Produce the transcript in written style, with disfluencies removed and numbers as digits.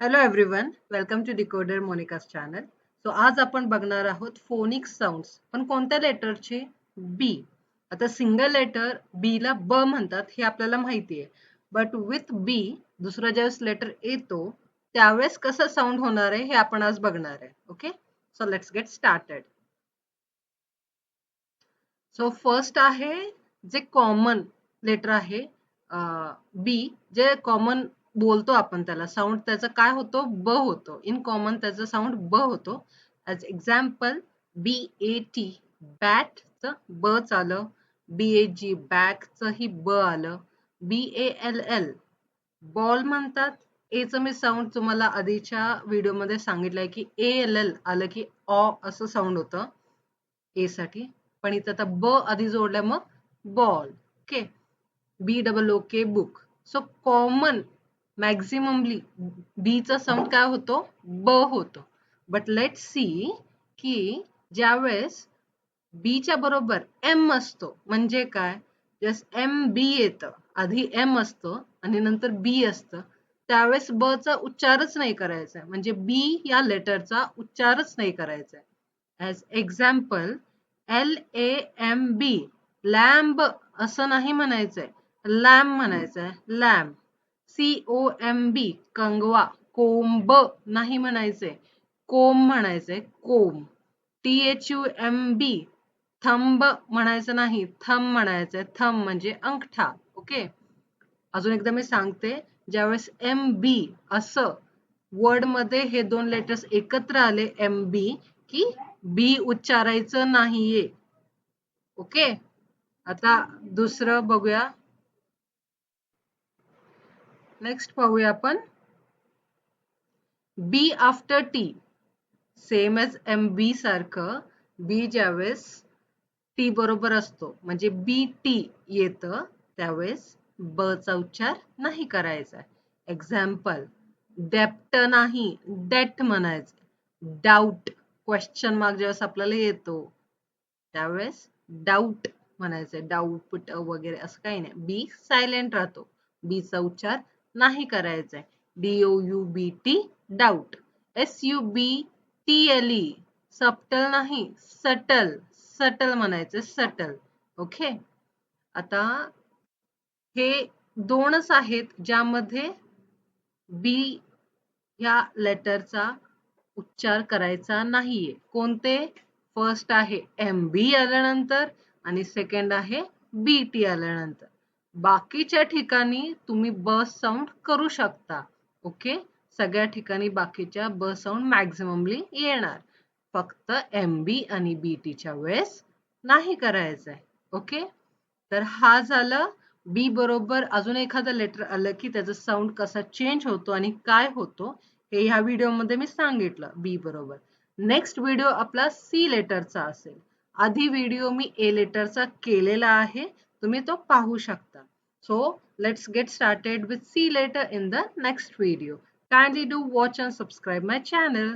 Hello everyone, welcome to decoder Monika's channel. So आज आपण बघणार आहोत फोनिक साऊंड्स, पण कोणत्या लेटरची? बी. आता सिंगल लेटर बी ला ब म्हणतात हे आपल्याला माहिती आहे, बट विथ बी दुसरा ज्यावेळेस लेटर येतो त्यावेळेस कसं साऊंड होणार आहे हे आपण आज बघणार आहे. Okay, so let's get started. So first आहे जे कॉमन लेटर आहे बी, जे कॉमन बोलतो आपण त्याला साऊंड त्याचा काय होतो? ब होतो. इन कॉमन त्याचा साऊंड ब होतो. As example B A T बॅटचं ब आलं, बी ए जी बॅगचं ही ब आलं, B A L L ball म्हणतात. एचं मी साऊंड तुम्हाला आधीच्या व्हिडिओमध्ये सांगितलंय की ए एल एल आलं की ऑ असं साऊंड होतं ए साठी, पण इथं आता ब आधी जोडल्या मग बॉल. ओके, बी डबल ओ के बुक. सो कॉमन मॅक्झिममली बीचा साऊंड काय होतो? ब होतो. बट लेट सी की ज्यावेळेस बीच्या बरोबर एम असतो म्हणजे काय? जस एम बी येतं, आधी एम असतो आणि नंतर बी असतं, त्यावेळेस ब चा उच्चारच नाही करायचा, म्हणजे बी या लेटरचा उच्चारच नाही करायचा. ॲज एक्झाम्पल LAMB लॅम्ब असं नाही म्हणायचंय, लॅम्ब म्हणायचंय, लॅम्ब. COMB कंगवा, कोंब नाही म्हणायचंय, कोंब म्हणायचंय, कोंब. THUMB थंब म्हणायचं नाही, थंब म्हणायचंय, थंब म्हणजे अंगठा. ओके, अजून एकदा मी सांगते, ज्यावेळेस MB असं वर्ड मध्ये हे दोन लेटर्स एकत्र आले MB की बी उच्चारायचं नाहीये. ओके, आता दुसरं बघूया. नेक्स्ट पाहूया आपण B after T. Same as MB सारखं बी ज्यावेळेस टी बरोबर असतो म्हणजे बी टी येतं त्यावेळेस ब चा उच्चार नाही करायचा. एक्झाम्पल डेप्ट नाही, डेट म्हणायचं. डाऊट, क्वेश्चन मार्क ज्यावेळेस आपल्याला येतो त्यावेळेस डाऊट म्हणायचं, डाऊट वगैरे असं काही नाही. बी सायलेंट राहतो, बी चा उच्चार नाही करायचा आहे. DOUBT doubt. SUBTLE सबटल नाही, सटल, सटल म्हणायचं, सटल. ओके, आता हे दोनच आहेत ज्यामध्ये बी या लेटरचा उच्चार करायचा नाहीये. कोणते? फर्स्ट आहे MB आल्यानंतर आणि सेकंड आहे BT आल्यानंतर. बाकीच्या ठिकाणी तुम्ही ब साऊंड करू शकता. ओके, सगळ्या ठिकाणी बाकीच्या ब साऊंड मॅक्झिममली येणार, फक्त MB आणि BTच्या वेळेस नाही करायचंय. ओके, तर हा झालं बी बरोबर अजून एखादं लेटर आलं की त्याचा साऊंड कसा चेंज होतो आणि काय होतो हे ह्या व्हिडिओमध्ये मी सांगितलं बी बरोबर. नेक्स्ट व्हिडिओ आपला सी लेटरचा असेल. आधी व्हिडिओ मी ए लेटरचा केलेला आहे, तुम्ही तो पाहू शकता. So let's get started with C letter in the next video. Kindly do watch and subscribe my channel.